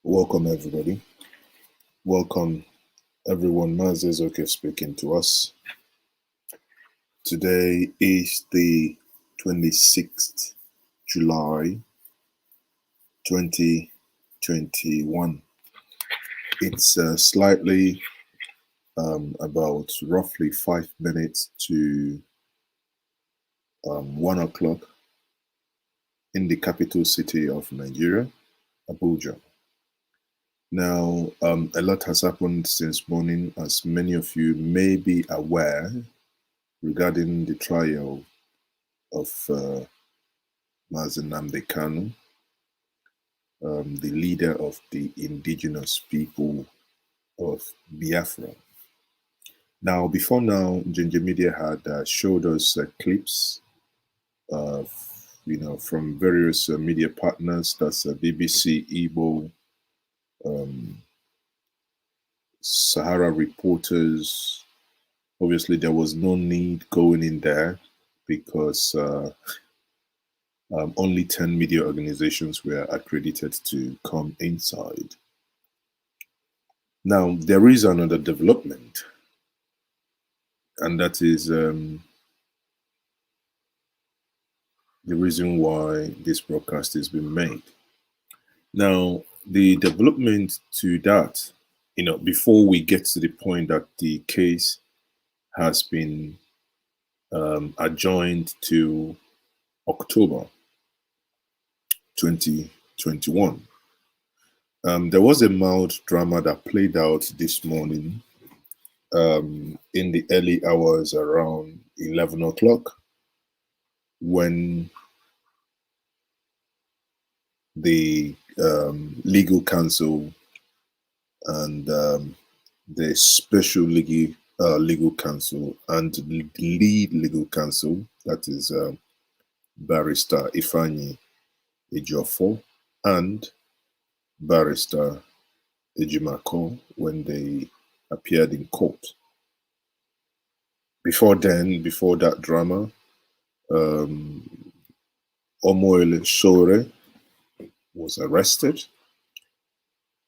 Welcome, everybody. Welcome, everyone. Mazes okay speaking to us. Today is the 26th July 2021. It's slightly about roughly 5 minutes to 1 o'clock in the capital city of Nigeria, Abuja. Now, a lot has happened since morning, as many of you may be aware, regarding the trial of Nnamdi Kanu, the leader of the indigenous people of Biafra. Now, before now, Njenje Media had showed us clips of, from various media partners. That's BBC, Igbo, Sahara Reporters. Obviously, there was no need going in there because only 10 media organizations were accredited to come inside. Now, there is another development, and that is the reason why this broadcast is being made. Now, the development to that, before we get to the point that the case has been adjourned to October 2021. There was a mild drama that played out this morning in the early hours around 11 o'clock when the legal counsel and the special legal counsel and the lead legal counsel, that is Barrister Ifeanyi Ejiofor and Barrister Ejimakor, when they appeared in court. Before that drama, Omoyele Sowore was arrested.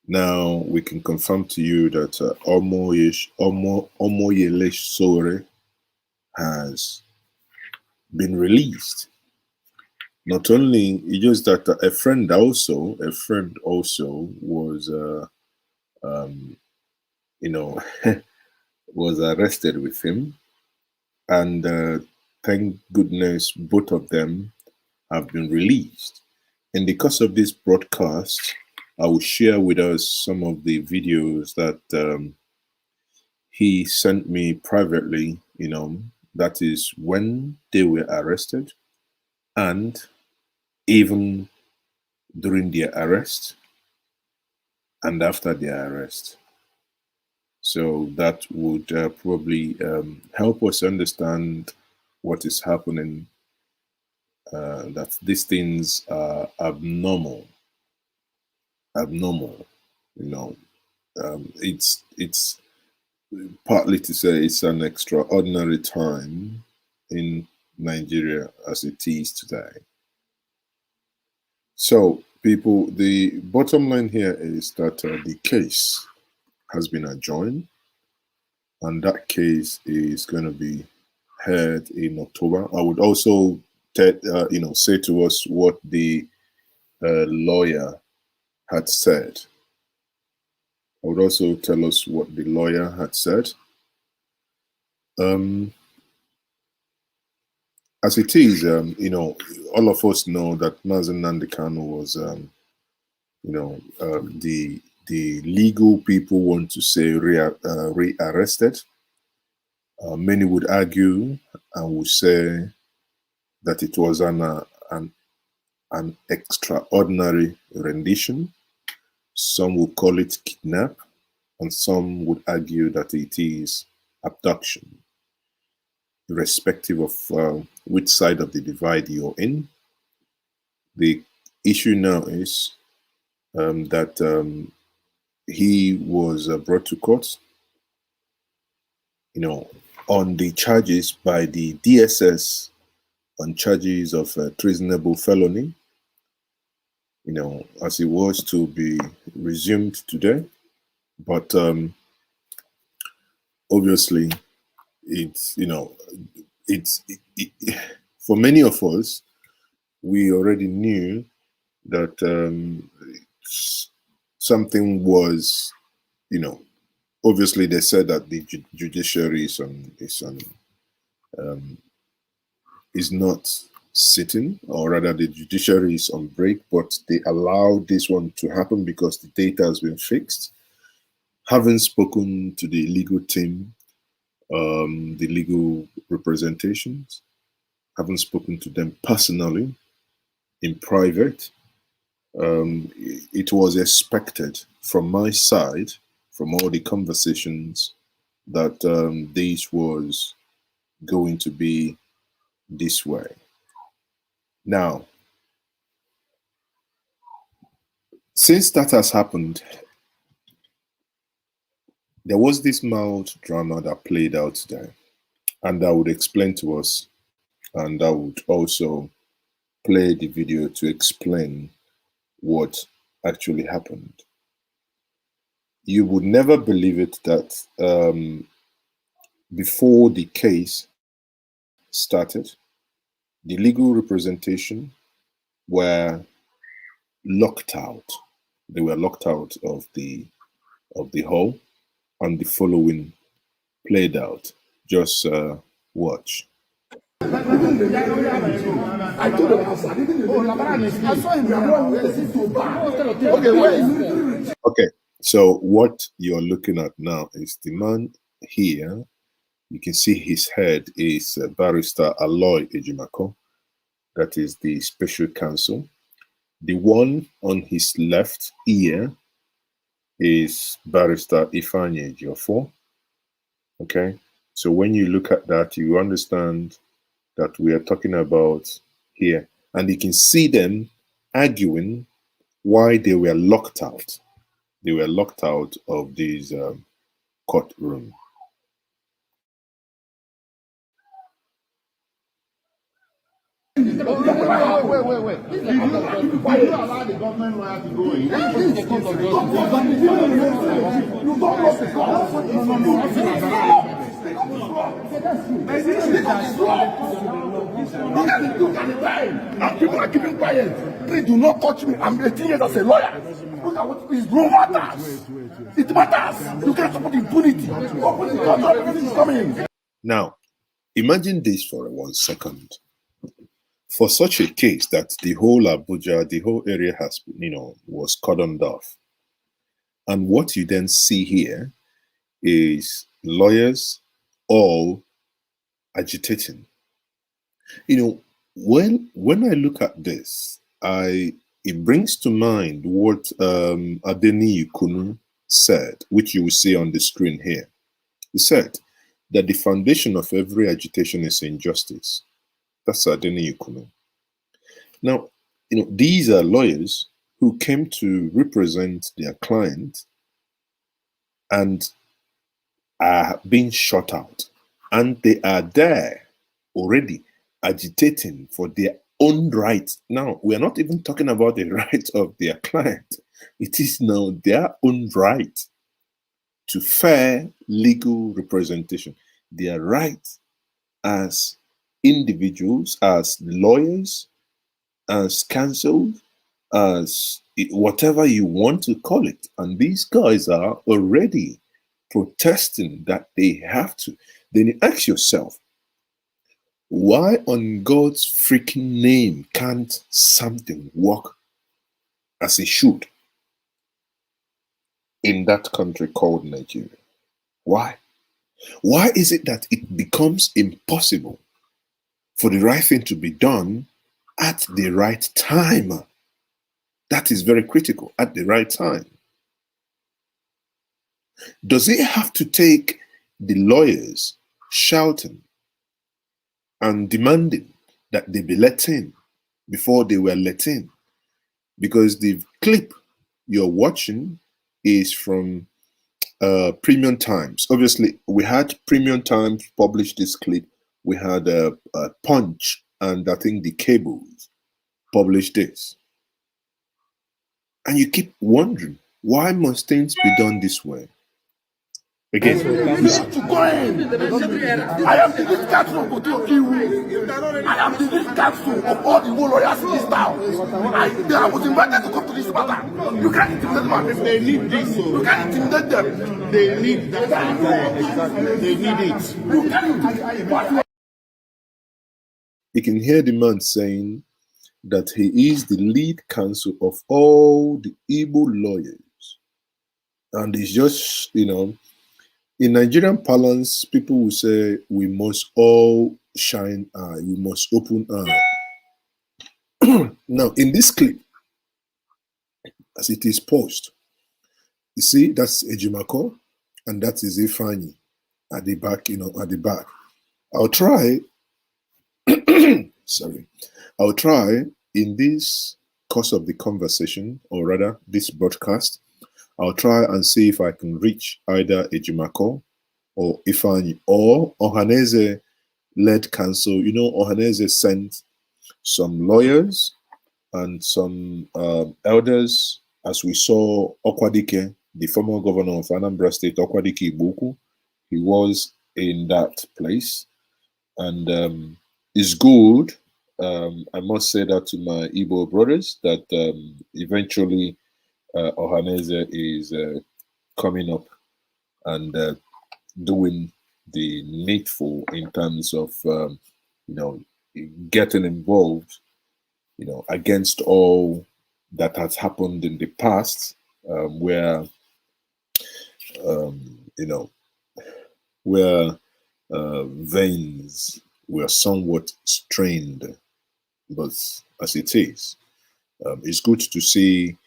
Now we can confirm to you that Omoyele Sowore has been released. Not only, it's just that a friend also was was arrested with him, and thank goodness both of them have been released. In the course of this broadcast, I will share with us some of the videos that he sent me privately, that is when they were arrested and even during their arrest and after their arrest. So that would probably help us understand what is happening, that these things are abnormal. It's partly to say it's an extraordinary time in Nigeria as it is today. So, people, the bottom line here is that the case has been adjourned, and that case is going to be heard in October. I would also, say to us what the lawyer had said. I would also tell us what the lawyer had said. As it is, all of us know that Nnamdi Kanu was, the legal people want to say rearrested. Many would argue and would say that it was an extraordinary rendition. Some would call it kidnap, and some would argue that it is abduction. Irrespective of which side of the divide you're in, the issue now is that he was brought to court, on the charges by the DSS on charges of treasonable felony as it was to be resumed today. But obviously, it's for many of us, we already knew that something was, obviously they said that the judiciary is not sitting, or rather the judiciary is on break, but they allowed this one to happen because the data has been fixed. Having spoken to the legal team, the legal representations, having spoken to them personally in private, it was expected from my side, from all the conversations, that this was going to be this way. Now, since that has happened, there was this mild drama that played out today, and I would explain to us, and I would also play the video to explain what actually happened. You would never believe it that before the case started, the legal representation were locked out. They were locked out of the hall, and the following played out. Just watch. I told them I saw him. Okay, wait. Okay, so what you're looking at now is the man here. You can see his head is Barrister Aloy Ejimakor. That is the special counsel. The one on his left ear is Barrister Ifeanyi Ejiofor. Okay, so when you look at that, you understand that we are talking about here. And you can see them arguing why they were locked out. They were locked out of this courtroom. Wait. Did you allow the government lawyer to go in? You don't know the Look at the time. And people are keeping quiet. Please do not touch me. I'm 18 years as a lawyer. Look at what is no matters. It matters. You can't support impunity. Open the door, everything is coming. Now, imagine this for 1 second. For such a case that the whole Abuja, the whole area has, was cordoned off. And what you then see here is lawyers all agitating. When I look at this, it brings to mind what Nnamdi Kanu said, which you will see on the screen here. He said that the foundation of every agitation is injustice. That's Nnamdi Kanu. Now, these are lawyers who came to represent their client and are being shut out. And they are there already agitating for their own rights. Now, we are not even talking about the right of their client. It is now their own right to fair legal representation. Their right as individuals, as lawyers, as counsel, as whatever you want to call it. And these guys are already protesting that they have to. Then you ask yourself, why on God's freaking name can't something work as it should in that country called Nigeria? Why? Why is it that it becomes impossible for the right thing to be done at the right time? That is very critical, at the right time. Does it have to take the lawyers shouting and demanding that they be let in before they were let in? Because the clip you're watching is from Premium Times. Obviously, we had Premium Times publish this clip. We had Punch and I think the Cables published this. And you keep wondering, why must things be done this way? Again, you need to go in. I am the lead counsel of Otu. I am the lead counsel of all the whole lawyers in this town. I was invited to come to this matter. You can't intimidate them. They need this. You can't intimidate them. They need that. They need it. You can't. you can hear the man saying that he is the lead counsel of all the Igbo lawyers. And it's just, in Nigerian parlance, people will say we must all shine eye, we must open eye. Now, in this clip, as it is posed, you see that's Ejimakor, and that is Ifeanyi at the back, at the back. I'll try, I'll try in this course of the conversation, or rather this broadcast, I'll try and see if I can reach either Ejimakor or Ifeanyi or Ohaneze-led counsel. Ohaneze sent some lawyers and some elders, as we saw Okwadike, the former governor of Anambra State, Okwadike Ibuku. He was in that place. And it's good, I must say that to my Igbo brothers, that eventually Ohaneze is coming up and doing the needful in terms of, getting involved, against all that has happened in the past, where veins were somewhat strained. But as it is, it's good to see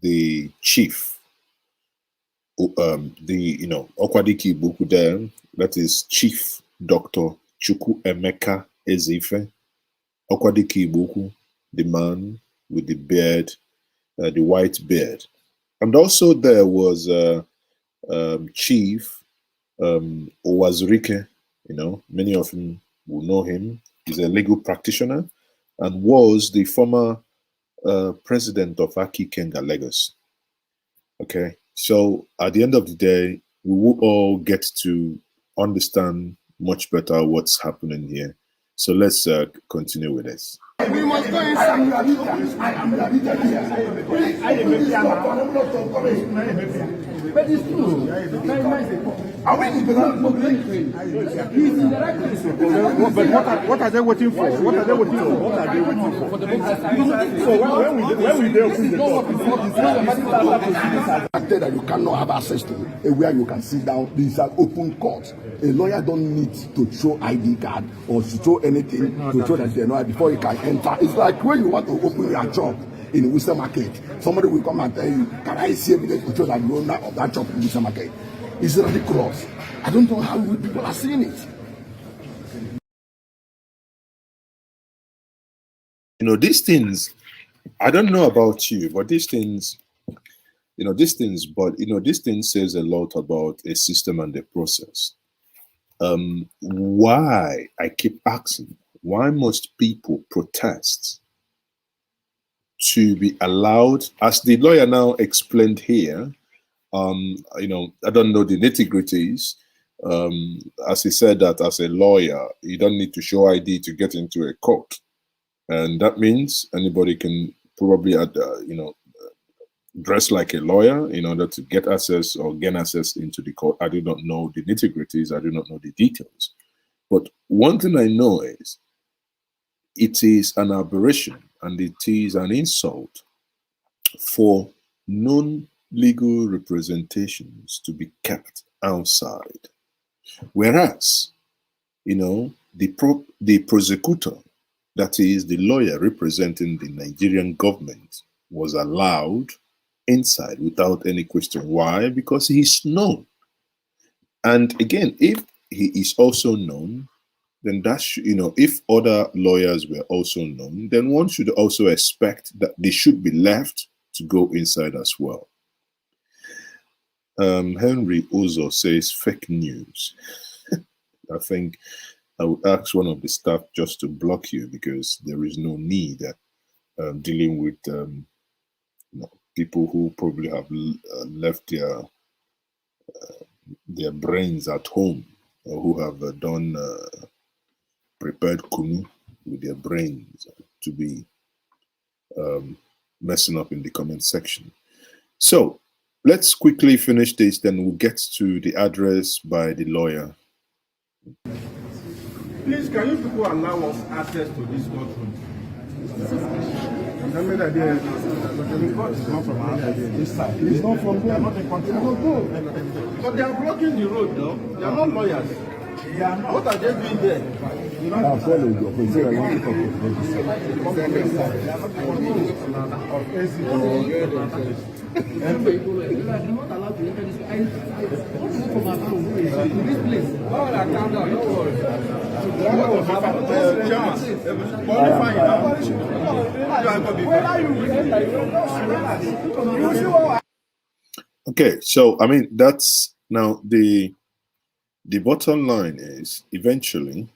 the chief, Okwadike Ibuku there, that is Chief Dr. Chukwu Emeka Ezife, Okwadike Ibuku, the man with the beard, the white beard. And also there was Chief Owazurike, many of them will know him. He's a legal practitioner and was the former president of Aki Kenga Lagos. Okay, so at the end of the day, we will all get to understand much better what's happening here. So let's continue with this. We must go inside. I am the leader here. But it's true. Are we in the public? He's in the right place. But what are they waiting for? What are they waiting for? What are they waiting for? So when we open the door, I tell that you cannot have access to where you can sit down. These are open courts. A lawyer don't need to show ID card or to show anything to show that they know before you can enter. It's like when you want to open your shop in Worcester Market, somebody will come and tell you, can I see evidence to show that you owner of that shop in Worcester Market? It's ridiculous. I don't know how people are seeing it. These things, I don't know about you, but these things, this thing says a lot about a system and a process. Why, I keep asking, why must people protest to be allowed, as the lawyer now explained here, I don't know the nitty-gritties, as he said that as a lawyer, you don't need to show ID to get into a court. And that means anybody can probably, dress like a lawyer in order to get access or gain access into the court. I do not know the nitty-gritties. I do not know the details. But one thing I know is it is an aberration and it is an insult for non-legal representations to be kept outside. Whereas, the prosecutor, that is the lawyer representing the Nigerian government, was allowed inside without any question. Why? Because he is known. And again, if he is also known, then that if other lawyers were also known, then one should also expect that they should be left to go inside as well. Henry Uzo says fake news. I think I would ask one of the staff just to block you because there is no need dealing with people who probably have left their brains at home, or who have done prepared kunu with their brains to be messing up in the comment section. So let's quickly finish this, then we'll get to the address by the lawyer. Please, can you people allow us access to this courtroom? It's not from this side. It's not from there. Not in control. But they are blocking the road, though. They are not lawyers. They are not. What are they doing there? You know, I'll follow you. Okay, so I mean that's now the bottom line is eventually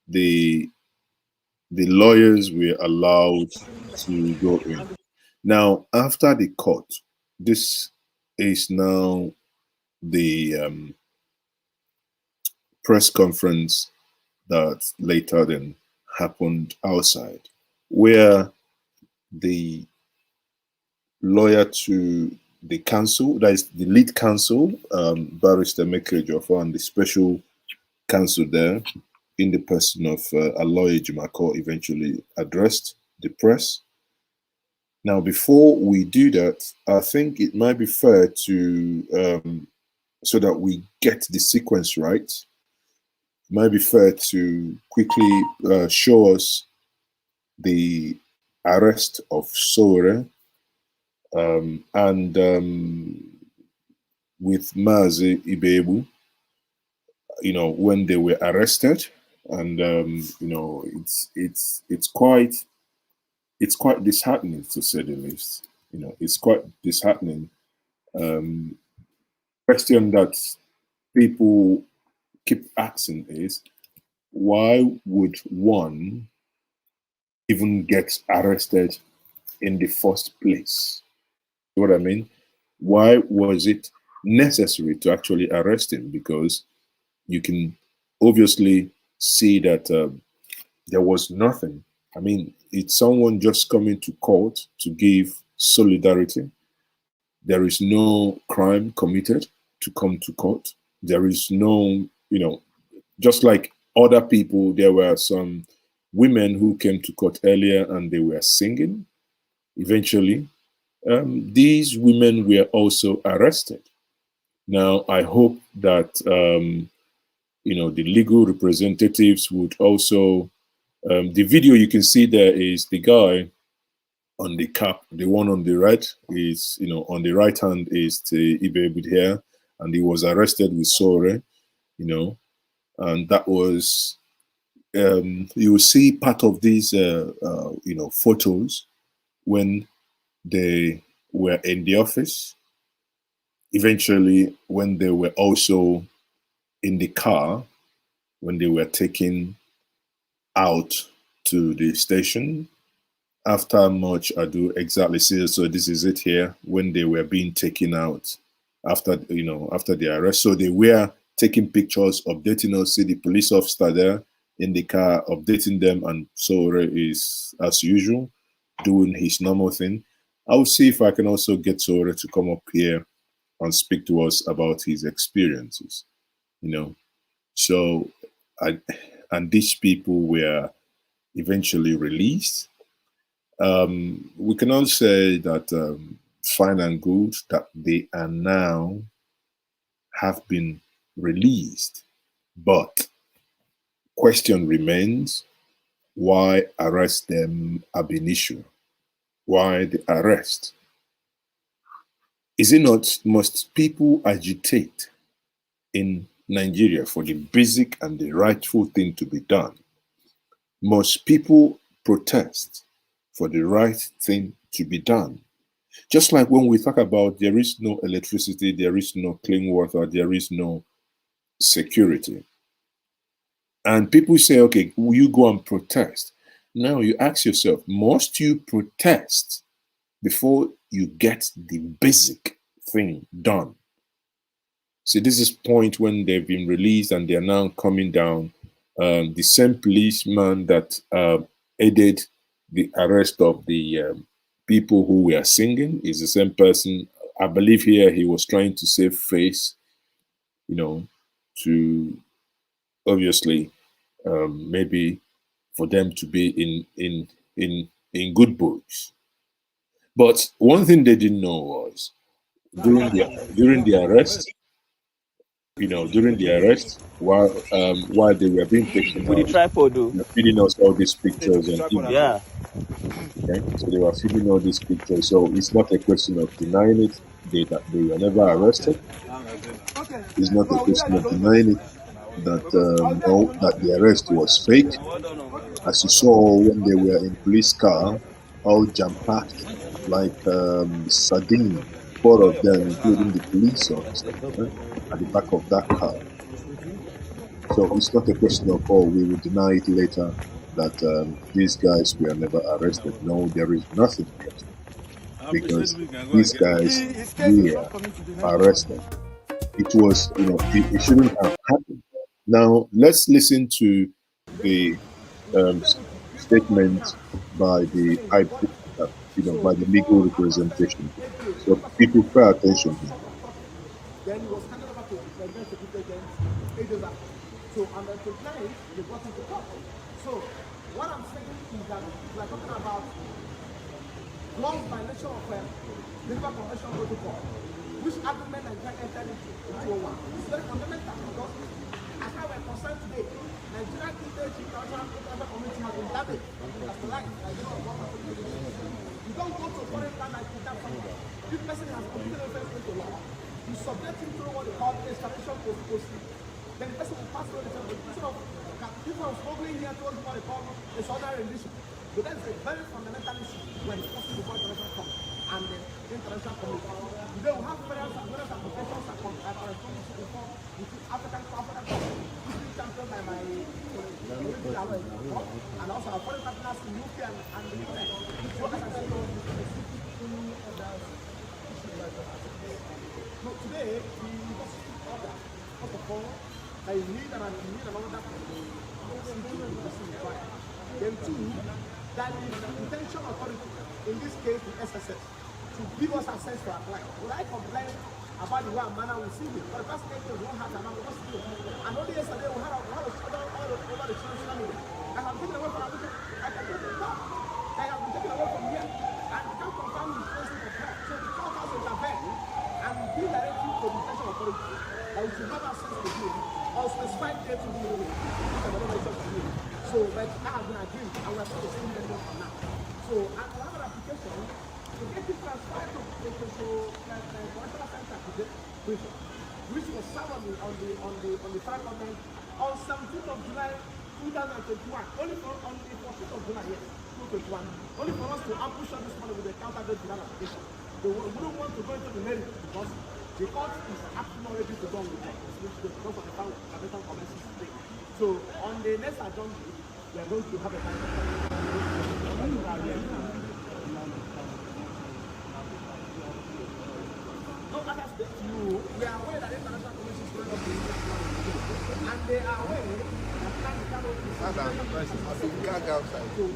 the lawyers were allowed to go in. Now after the court, this is now the press conference that later then happened outside, where the lawyer to the counsel, that is the lead counsel, Barrister Mekejofa, and the special counsel there, in the person of Aloy Ejimakor, eventually addressed the press. Now, before we do that, I think it might be fair to, so that we get the sequence right, it might be fair to quickly show us the arrest of Sore, and with Mazi Ibebu, when they were arrested, and it's quite disheartening, to say the least. It's quite disheartening. Question that people keep asking is, why would one even get arrested in the first place? You know what I mean? Why was it necessary to actually arrest him? Because you can obviously see that there was nothing. I mean, it's someone just coming to court to give solidarity. There is no crime committed to come to court. There is no, just like other people, there were some women who came to court earlier and they were singing. Eventually, these women were also arrested. Now, I hope that, the legal representatives would also, the video you can see there is the guy on the cap, the one on the right is, on the right hand is the Ibe with hair, and he was arrested with Sore, and that was, you will see part of these, photos when they were in the office. Eventually, when they were also in the car, when they were taken out to the station, after much ado, exactly. So this is it here, when they were being taken out after the arrest. So they were taking pictures, updating us, see the police officer there in the car, updating them, and Sore is, as usual, doing his normal thing. I'll see if I can also get Sore to come up here and speak to us about his experiences, So, and these people were eventually released. We can all say that fine and good that they are now have been released, but question remains: why arrest them ab initio? Why the arrest? Is it not, must people agitate in Nigeria for the basic and the rightful thing to be done? Must people protest for the right thing to be done? Just like when we talk about there is no electricity, there is no clean water, there is no security. And people say, okay, will you go and protest? Now you ask yourself, must you protest before you get the basic thing done. See, this is point when they've been released and they're now coming down. The same policeman that aided the arrest of the people who were singing is the same person. I believe here he was trying to save face, you know, to obviously maybe for them to be in good books. But one thing they didn't know was during the arrest, during the arrest, while they were being taken With the out, tripod, though. they were feeding us all these pictures and images. Yeah. Okay, so they were feeding all these pictures. So it's not a question of denying it. They were never arrested. It's not a question of denying it that no, that the arrest was fake. As you saw when they were in police car, all jam-packed like sardine, four of them, including the police officer, at the back of that car. So it's not a question of, oh, we will deny it later that these guys were never arrested. No, there is nothing yet. Because these guys were arrested. It was, it shouldn't have happened. Now, let's listen to the statement by the by the legal representation. So people pay attention here. Then he was handed over to the president security agents 8 days after. So on the 29th, they brought him to court. So what I'm saying is that we are talking about laws violation of Geneva Convention Protocol, which agreement Nigeria entered into 2001. This is very fundamental because as far as we're concerned today, Nigeria international community has been damaged as the life. You don't go to a foreign land and kidnap someone. This person has committed offense into law. You subject him to what they call extradition proceeding. Then the person will pass through the instead of smuggling here towards what they call a southern rendition. So that's a very fundamental issue when it's possible before international court and the international community. Today we have various applications and correspondence before between African countries, championed by my Aloy Ejimakor, and also our foreign partners in UK and the US. So as I said, so today, we must order, first of all, that you need another trial. Then two, that the detention authority, in this case the SSS, to give us access to apply. Will I complain about the way and manner we see it? For the past 8 years, we don't have another hospital. And only yesterday, we had a shutdown all over the social media. I have taken away from Abuja. I can get it done. I have been taken away from here. And we can't confirm the placement of health. So the court has intervened and give directive to the detention authority that we should have access to him or specified date to do it. So, but that has been agreed and we are supposed to send them from now. So, and another application to get it transferred to correctional center today, which was served on the federal government on 17th of July 2021. Only for on the 14th of July, yes, 2021. Only for us to ambush this money with the counter-date July application. So we don't want to go into the merit because the court is actually not ready to go with it because of the foundation commences today. So on the next adjourned, we are going to have a time. No, as I said to you, we are aware that the international commission is going up to and they are aware that Nnamdi Kanu is so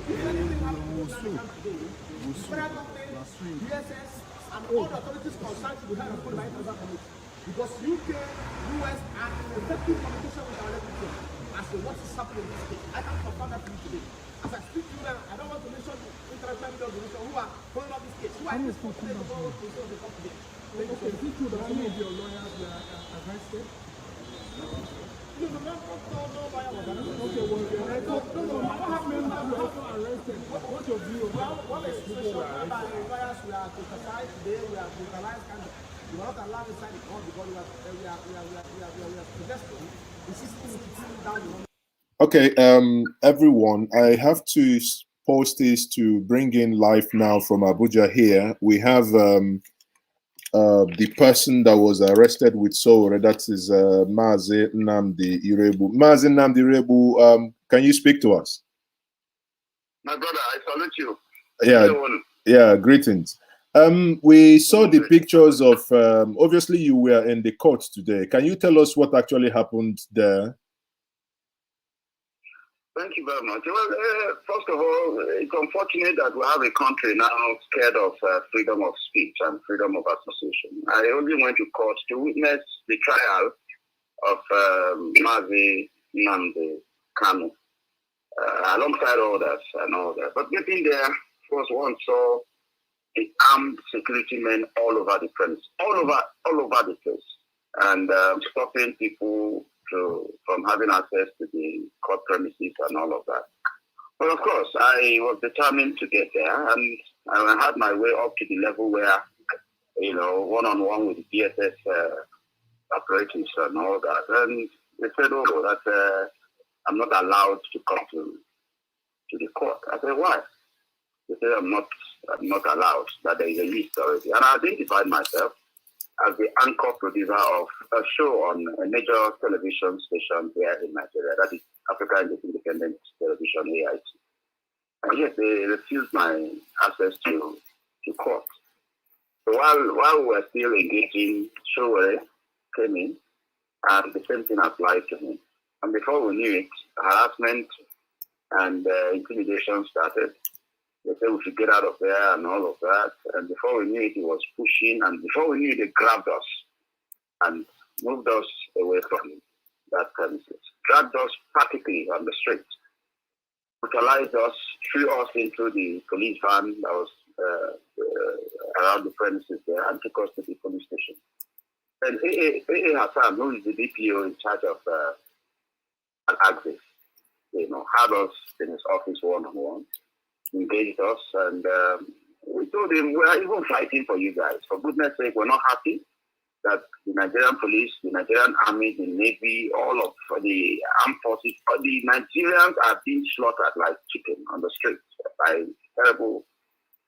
if anything happens to Nnamdi today, the federal government, USS, and all the authorities concerned should be held accountable by international community. Because UK, US are in effective communication with our elected as to what is happening in this state. I can confirm that to you today. As I speak to you now, I don't want to mention international media organizations who are following up this case. Who are in this company to go to the company? Okay, is it true that any of your lawyers were arrested? No, lawyer was arrested. Okay, well, what happened that you also arrested? What's your view? Well, one is situation whereby lawyers were criticized today, we are brutalized, and we were not allowed inside the court because we are suggesting the system is pulling down the. Okay, everyone, I have to post this to bring in live now from Abuja here. We have the person that was arrested with Sowore, that is Mazi Nnamdi Irebu. Mazi Nnamdi Irebu, can you speak to us? My brother, I salute you. Yeah, greetings. We saw the pictures of, obviously you were in the court today. Can you tell us what actually happened there? Thank you very much. Well, first of all, it's unfortunate that we have a country now scared of freedom of speech and freedom of association. I only went to court to witness the trial of Nnamdi Kanu, alongside others and all that. But getting there was one saw the armed security men all over the premise, all over the place, and stopping people from having access to the court premises and all of that. But of course, I was determined to get there, and I had my way up to the level where, you know, one-on-one with the DSS apparatus and all that. And they said, oh, that I'm not allowed to come to the court. I said, why? They said, I'm not allowed, that there is a list already. And I identified myself as the anchor producer of a show on a major television station here in Nigeria, that is African Independent Television, AIT. And yet they refused my access to court. So while we were still engaging, Showere came in, and the same thing applied to me. And before we knew it, harassment and intimidation started. They said we should get out of there and all of that. And before we knew it, he was pushing. And before we knew it, they grabbed us and moved us away from that premises. Dragged us practically on the street. Brutalized us, threw us into the police van that was around the premises there, and took us to the police station. And A.A. Hassan, who is the DPO in charge of Axis, you know, had us in his office one-on-one, engaged us, and we told him, we are even fighting for you guys. For goodness sake, we're not happy that the Nigerian police, the Nigerian army, the navy, all of the armed forces, the Nigerians are being slaughtered like chicken on the streets by terrible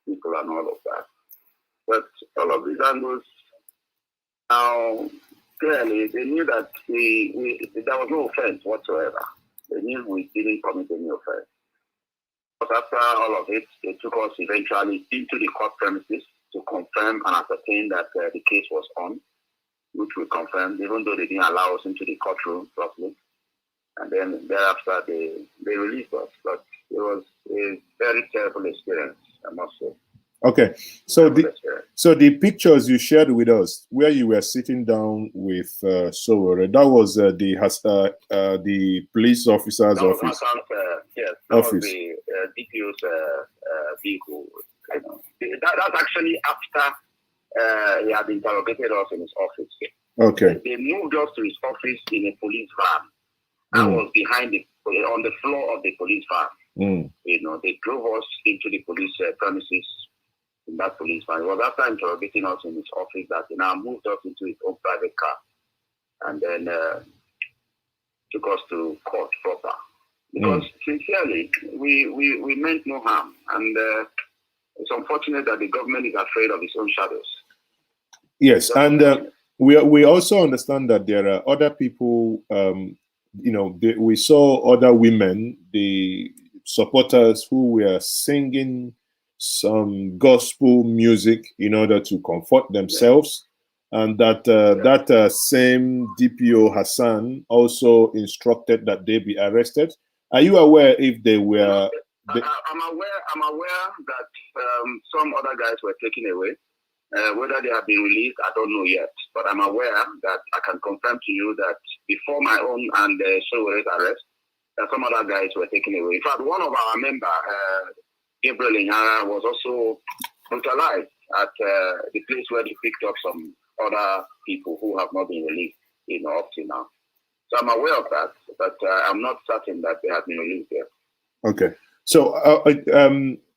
people and all of that. But all of these angles, now, clearly, they knew that there was no offense whatsoever. They knew we didn't commit any offense. But after all of it, they took us eventually into the court premises to confirm and ascertain that the case was on, which we confirmed, even though they didn't allow us into the courtroom properly. And then thereafter, they released us. But it was a very terrible experience, I must say. Okay, so the pictures you shared with us, where you were sitting down with Sowore, that was the police officer's office. Yes, that office. Was the DPO's vehicle. You know. That's actually after he had interrogated us in his office. Okay. They moved us to his office in a police van. I was behind on the floor of the police van. You know, they drove us into the police premises in that police van. It was after interrogating us in his office that he now moved us into his own private car and then took us to court proper. Because sincerely, we meant no harm. And it's unfortunate that the government is afraid of its own shadows. Yes, and we also understand that there are other people, you know, we saw other women, the supporters who were singing some gospel music in order to comfort themselves, and that same DPO Hassan also instructed that they be arrested. Are you aware if they were? I'm aware that some other guys were taken away. Whether they have been released, I don't know yet. But I'm aware that I can confirm to you that before my own and Showere's arrest, that some other guys were taken away. In fact, one of our members, Gabriel Inyara, was also brutalized at the place where they picked up some other people who have not been released, you know, up to now. So I'm aware of that, but I'm not certain that they have been released yet. Okay. So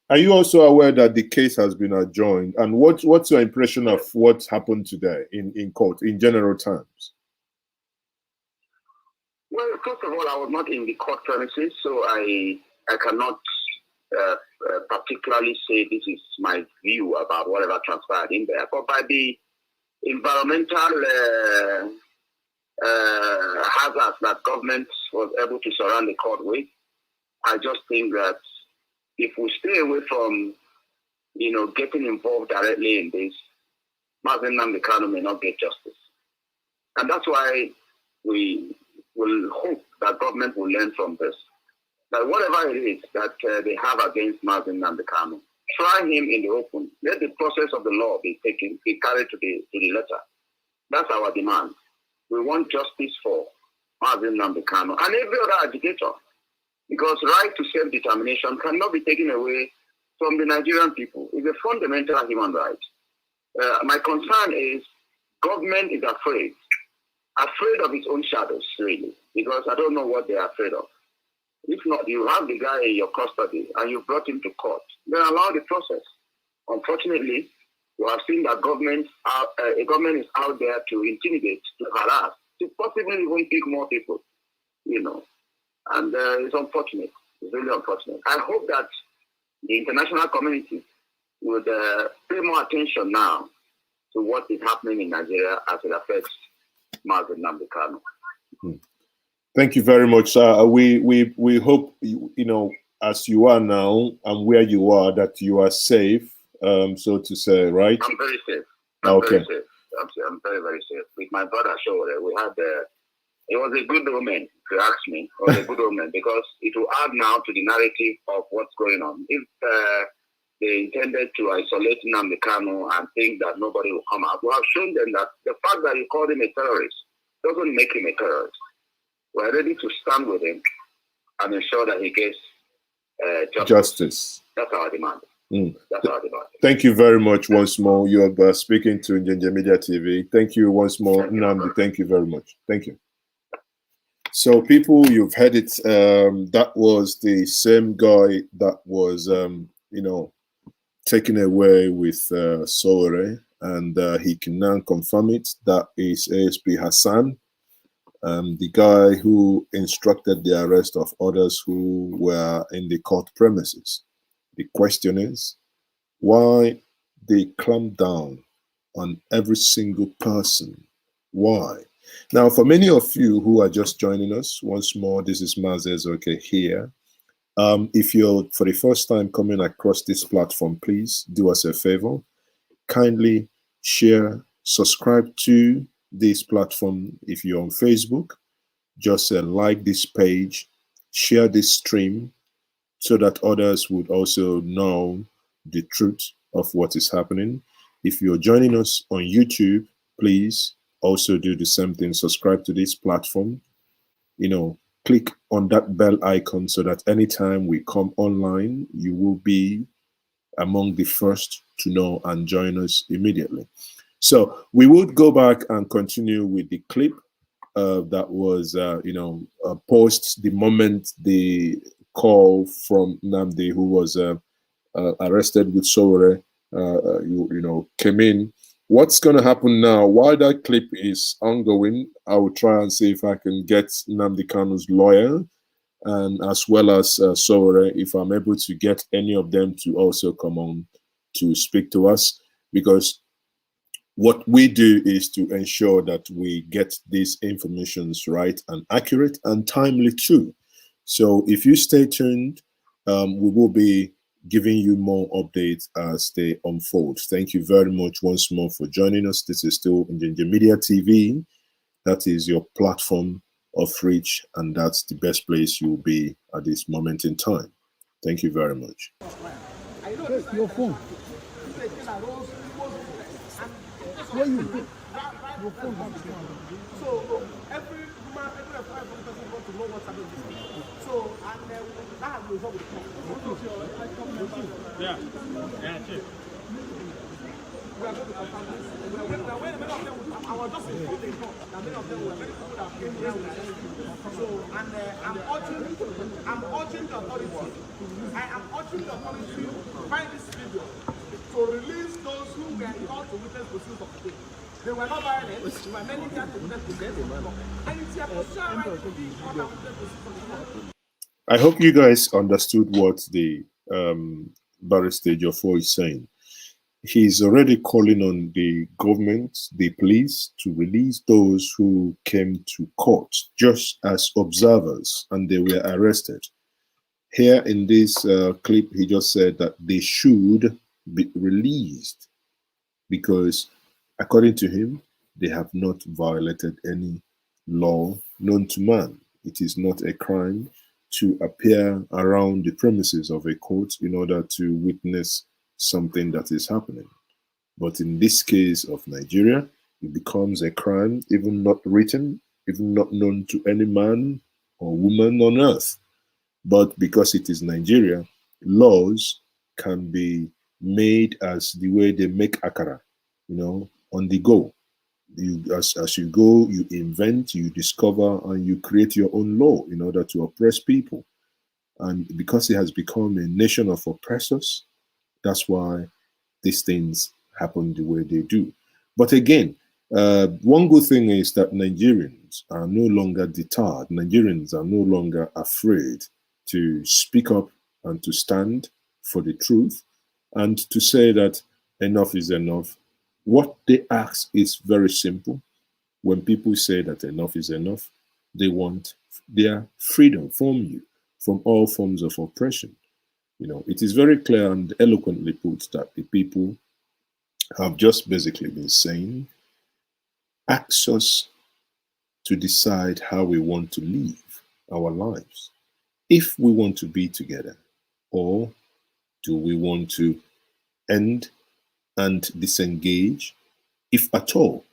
are you also aware that the case has been adjourned? And what's your impression of what happened today in court, in general terms? Well, first of all, I was not in the court premises, so I cannot particularly say this is my view about whatever transpired in there. But by the environmental hazards that government was able to surround the court with, I just think that if we stay away from getting involved directly in this, Nnamdi Kanu may not get justice. And that's why we will hope that government will learn from this. That whatever it is that they have against Nnamdi Kanu, try him in the open. Let the process of the law be carried to the letter. That's our demand. We want justice for Nnamdi Kanu and every other agitator. Because right to self-determination cannot be taken away from the Nigerian people. It's a fundamental human right. My concern is government is afraid of its own shadows, really, because I don't know what they are afraid of. If not, you have the guy in your custody and you brought him to court, then allow the process. Unfortunately, we have seen that government is out there to intimidate, to harass, to possibly even pick more people, and it's unfortunate. It's really unfortunate. I hope that the international community would pay more attention now to what is happening in Nigeria as it affects Nnamdi Kanu. Thank you very much. We hope as you are now and where you are, that you are safe, so to say, right? I'm very safe. Okay. Very safe. I'm very, very safe. With my brother Shore, we had it was a good omen, if you ask me. It was a good omen because it will add now to the narrative of what's going on. If they intended to isolate Nnamdi Kanu and think that nobody will come out, we have shown them that the fact that you called him a terrorist doesn't make him a terrorist. We're ready to stand with him and ensure that he gets justice. That's our demand. That's our demand. Thank you very much once more. You are speaking to Njenje Media TV. Thank you once more, Nnamdi. Thank you very much. Thank you. So, people, you've heard it. That was the same guy that was, taken away with Sowore, and he can now confirm it. That is ASP Hassan, the guy who instructed the arrest of others who were in the court premises. The question is, why they clamp down on every single person? Why? Now, for many of you who are just joining us, once more, this is Mazezoke here. If you're for the first time coming across this platform, please do us a favor. Kindly share, subscribe to this platform. If you're on Facebook, just like this page, share this stream so that others would also know the truth of what is happening. If you're joining us on YouTube, please also do the same thing. Subscribe to this platform. Click on that bell icon so that anytime we come online, you will be among the first to know and join us immediately. So we would go back and continue with the clip that was, post the moment the call from Nnamdi, who was arrested with Sowore, came in. What's going to happen now? While that clip is ongoing, I will try and see if I can get Nnamdi Kanu's lawyer, and as well as Sowore, if I'm able to get any of them to also come on to speak to us, because what we do is to ensure that we get these informations right and accurate and timely too. So if you stay tuned, we will be giving you more updates as they unfold. Thank you very much once more for joining us. This is still Njenje Media TV. That is your platform of reach, and that's the best place you'll be at this moment in time. Thank you very much. Check your phone. Where you go? Your phone. So every woman, every person wants to know what's happening. So and that has been resolved with the yeah, check. We are going to confirm this. When many of them, I was just informed that many of them were very people that came here with us. So, and I'm urging the authority. I am urging the authority to find this video to release those who were called to witness proceedings of the day. They were not violent. There were many here to witness proceedings. And it's your position right to be on the witness proceedings of the day. I hope you guys understood what the barrister Jofo is saying. He's already calling on the government, the police, to release those who came to court just as observers and they were arrested. Here in this clip, he just said that they should be released because, according to him, they have not violated any law known to man. It is not a crime to appear around the premises of a court in order to witness something that is happening. But in this case of Nigeria, it becomes a crime, even not written, even not known to any man or woman on earth. But because it is Nigeria, laws can be made as the way they make akara, on the go. As you go, you invent, you discover, and you create your own law in order to oppress people. And because it has become a nation of oppressors, that's why these things happen the way they do. But again, one good thing is that Nigerians are no longer deterred. Nigerians are no longer afraid to speak up and to stand for the truth and to say that enough is enough. What they ask is very simple. When people say that enough is enough, they want their freedom from you, from all forms of oppression. It is very clear and eloquently put that the people have just basically been saying, ask us to decide how we want to live our lives. If we want to be together, or do we want to end and disengage, if at all?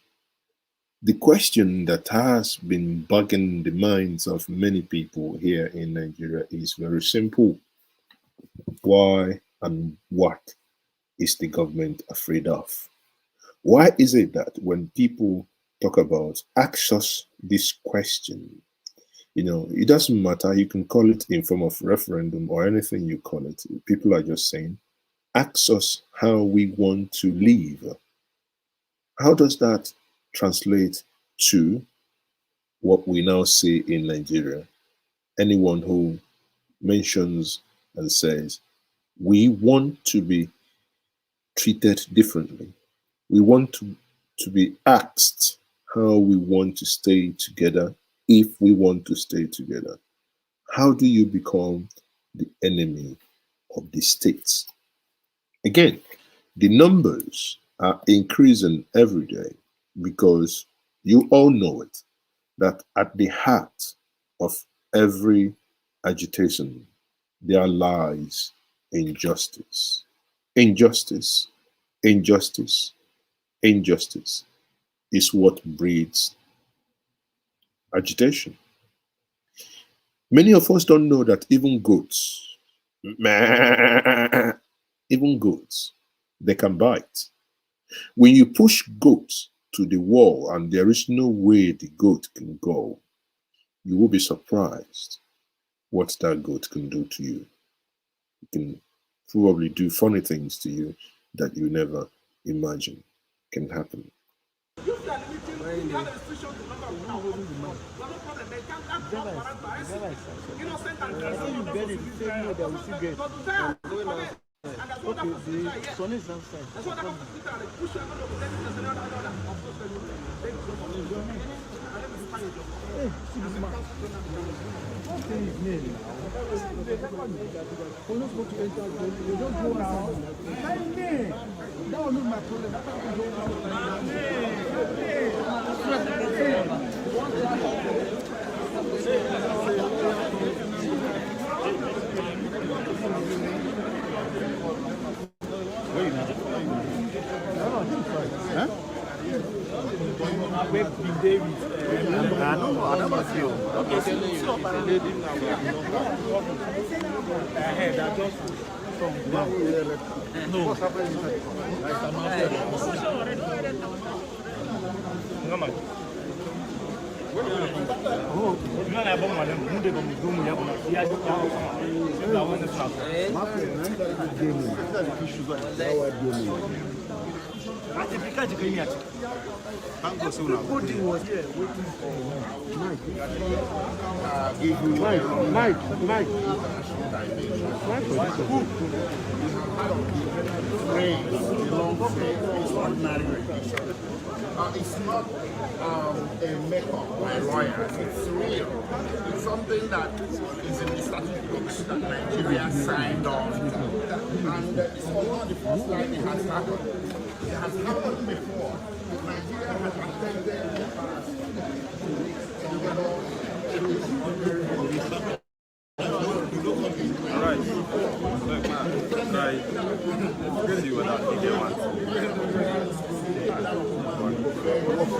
The question that has been bugging the minds of many people here in Nigeria is very simple. Why and what is the government afraid of? Why is it that when people talk about ask us this question, it doesn't matter, you can call it in form of referendum or anything you call it, people are just saying, ask us how we want to live. How does that translate to what we now see in Nigeria? Anyone who mentions and says, we want to be treated differently. We want to be asked how we want to stay together, if we want to stay together. How do you become the enemy of the states? Again, the numbers are increasing every day because you all know it, that at the heart of every agitation, there lies injustice. Injustice, injustice, injustice is what breeds agitation. Many of us don't know that even goats, even goats, they can bite. When you push goats to the wall and there is no way the goat can go, you will be surprised what that goat can do to you. It can probably do funny things to you that you never imagine can happen. Okay, the sun is outside. Hey, see this man. What's his name now? We're not supposed to enter. We don't go now. My name. That was not my problem. Everybody was here waiting for Mike. Mike. ordinary rendition. It's not a makeup by lawyers. It's real. It's something that is in the statute books that Nigeria signed on to. And this was not the first time it has happened. It has happened before. Nigeria has attempted in the past. All right. Look, man. Try. See what that DJ wants.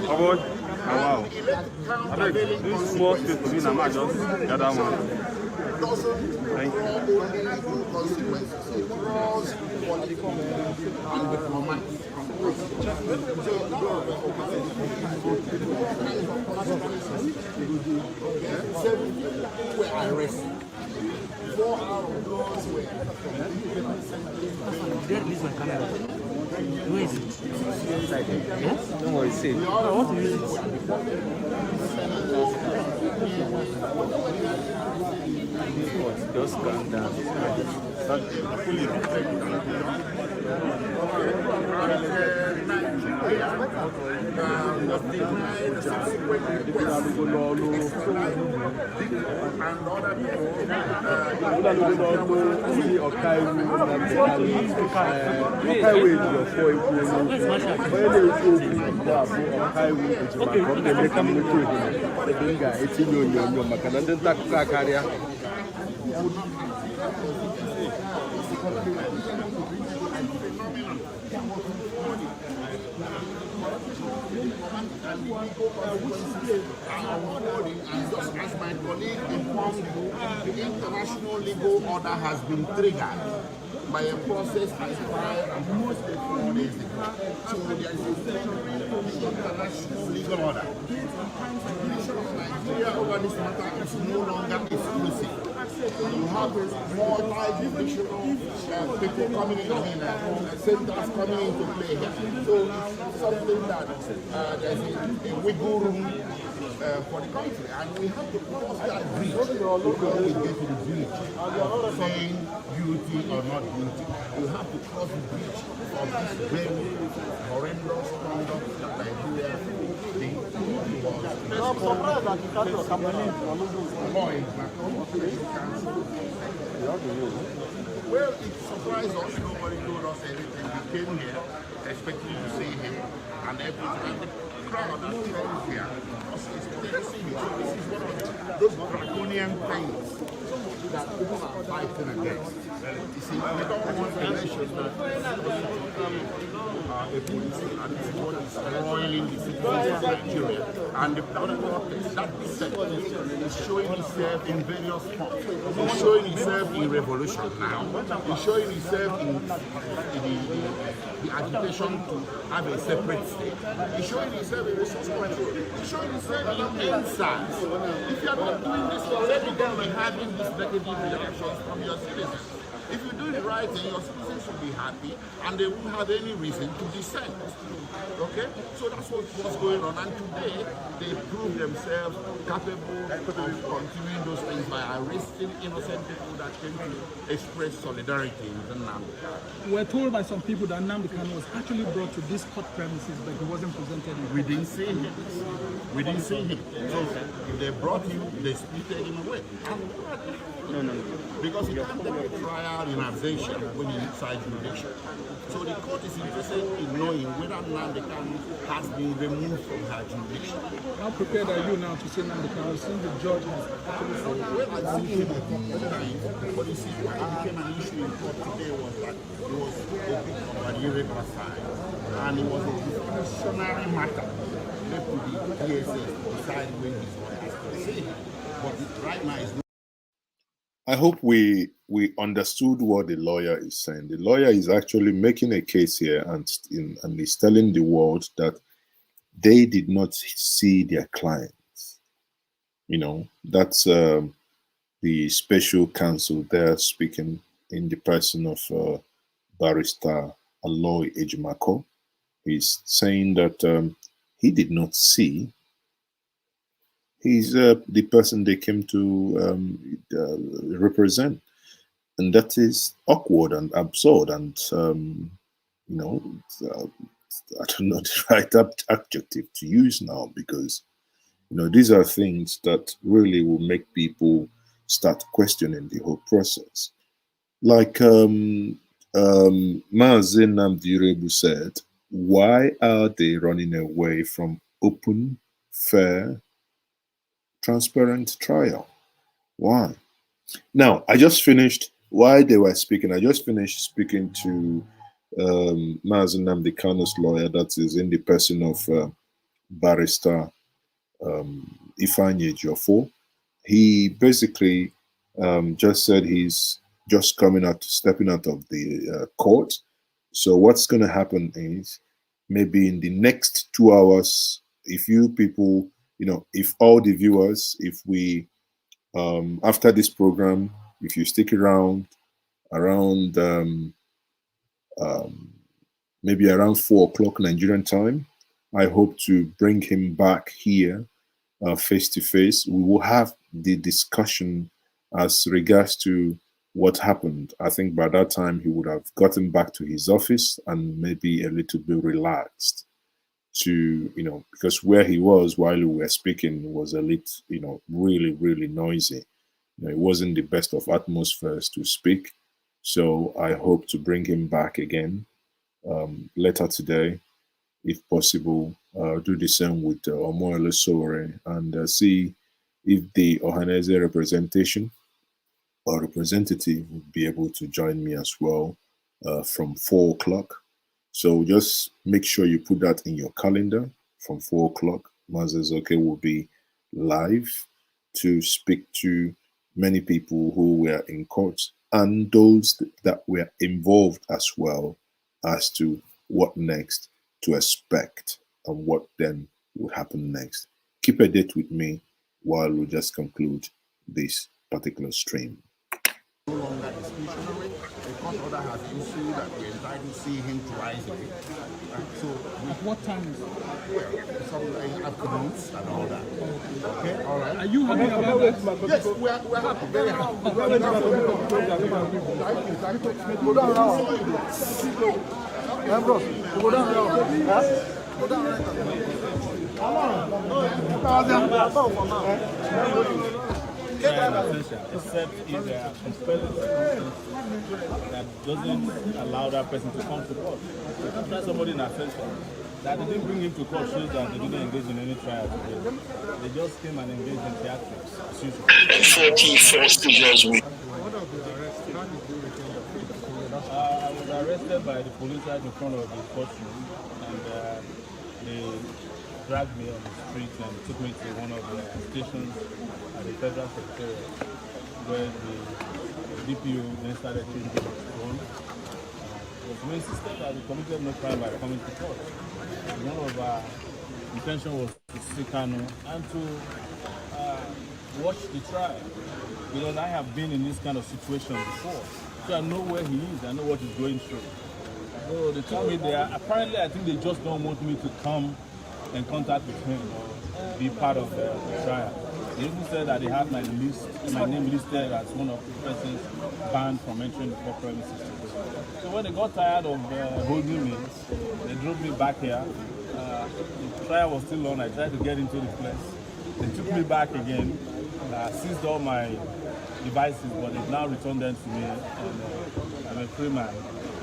Oh boy. Oh wow. I think this small space for me now, man, just gather one. Thank you. Consequences. It draws political and diplomatic. Seven people were arrested. 4 out of those were There is my camera. Where is it? Yes? Don't worry, see. I want to use it. Just calm down. And just as my colleague informed you, the international legal order has been triggered by a process as prior and posted 4 days ago. So there is the international legal order. The jurisdiction of Nigeria over this matter is no longer exclusive. You have multi-jurisdictional people coming in, centers coming into play here. So it's something that there's a wiggle room for the country, and we have to cross that bridge before we get to the bridge of saying guilty or not guilty. You have to cross the bridge of this very horrendous conduct that Nigeria did. I'm surprised that you can't Aloy Ejimakor. Well, it surprised us. Nobody told us anything. We came here expecting to see him and everything. And the crowd that came here was expecting to see him. So this is one of those draconian things that people are fighting against. You see, we don't want a nation that is a police, and this is what is roiling the citizens of Nigeria. And the protest, that dissent, is showing itself in various forms. It's showing itself in revolution now. It's showing itself in the agitation to have a separate state. It's showing itself in resource control. It's showing itself in insights. If you are not doing this, then you're going to be having these negative reactions from your citizens. If you do the right thing, your citizens will be happy and they won't have any reason to dissent. Okay? So that's what's going on. And today, they prove themselves capable of continuing those things by arresting innocent people that came to express solidarity with Nnamdi Kanu. We're told by some people that Nnamdi Kanu was actually brought to these court premises, but he wasn't presented in. We didn't see him. We didn't see him. So if they brought him, they spirited him away. No. Because you can't take a trial in absentia when you're inside jurisdiction. So the court is interested in knowing whether Nnamdi Kanu has been removed from her jurisdiction. How prepared are you now to say Nnamdi Kanu since the judge has actually said? Well, I've seen him a couple of times, but you see, why it became an issue in court today was that it was a bit of an irregular side, and it was a discretionary matter left to the DSS to decide when his lawyers could see him. But right now, it's not. I hope we understood what the lawyer is saying. The lawyer is actually making a case here and is telling the world that they did not see their clients. You know, that's the special counsel there speaking in the person of Barrister Aloy Ejimakor. He's saying that he did not see. He's the person they came to represent. And that is awkward and absurd. And you know, I don't know the right adjective to use now, because these are things that really will make people start questioning the whole process. Like Mazi Nnamdi said, why are they running away from open, fair, transparent trial? Why? Now, I just finished, while they were speaking, I just finished speaking to Mazi Nnamdi Kanu's lawyer, that is in the person of barrister Ifeanyi Ejiofor. He basically just said he's just stepping out of the court. So what's going to happen is, maybe in the next 2 hours, if you people, if all the viewers, if we, after this program, if you stick around um, maybe around 4 o'clock Nigerian time, I hope to bring him back here face to face. We will have the discussion as regards to what happened. I think by that time he would have gotten back to his office and maybe a little bit relaxed to, because where he was while we were speaking was a little, really, really noisy. It wasn't the best of atmospheres to speak. So I hope to bring him back again later today, if possible. Do the same with Omoyele Sowore, and see if the Ohanese representation or representative would be able to join me as well from 4 o'clock. So just make sure you put that in your calendar from 4 o'clock. Mazezoke will be live to speak to many people who were in court and those that were involved as well, as to what next to expect and what then would happen next. Keep a date with me while we just conclude this particular stream. No longer discretionary. The court order has issued that we're entitled to see him twice a week. So, At what time is it? some afternoons and all that. Okay, all right. Are you happy about that? Yes, we're happy, very happy. Go down now. Ambrose, go down now. Go down except if there are compelling that doesn't allow that person to come to court. Sometimes somebody in absentia that they didn't bring him to court shows that they didn't engage in any trial today. They just came and engaged in theatrics as usual. 41st Teachers Week. I was arrested by the police right in front of the courtroom, and they dragged me on the street and took me to one of the stations at the Federal Secretariat, where the DPO then started changing his tone. We insisted that we committed no crime by coming to court. And one of our intention was to see Kanu and to watch the trial, because I have been in this kind of situation before. So I know where he is, I know what he's going through. So they told me there, apparently I think they just don't want me to come in contact with him or be part of the trial. They even said that they had my name listed as one of the persons banned from entering the court premises. So when they got tired of holding me, they drove me back here. The trial was still on. I tried to get into the place. They took me back again, seized all my devices, but they've now returned them to me, and I'm a free man,